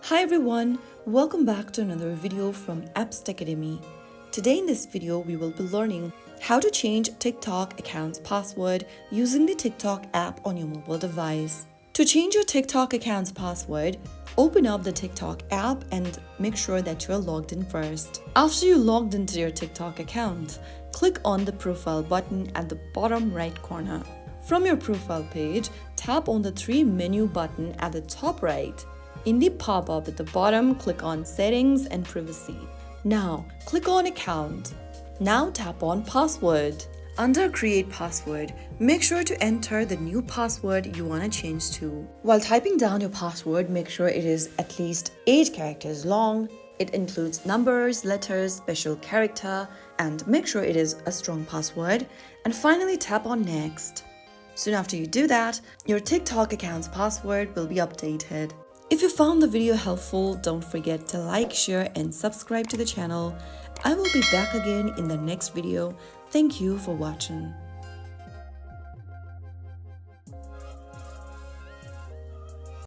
Hi everyone, welcome back to another video from Apps Academy. Today in this video, we will be learning how to change TikTok account's password using the TikTok app on your mobile device. To change your TikTok account's password, open up the TikTok app and make sure that you're logged in first. After you logged into your TikTok account, click on the profile button at the bottom right corner. From your profile page, tap on the three menu button at the top right. In the pop-up at the bottom, click on Settings and Privacy. Now, click on Account. Now tap on Password. Under Create Password, make sure to enter the new password you want to change to. While typing down your password, make sure it is at least 8 characters long. It includes numbers, letters, special character, and make sure it is a strong password. And finally, tap on Next. Soon after you do that, your TikTok account's password will be updated. If you found the video helpful, don't forget to like, share, and subscribe to the channel. I will be back again in the next video. Thank you for watching.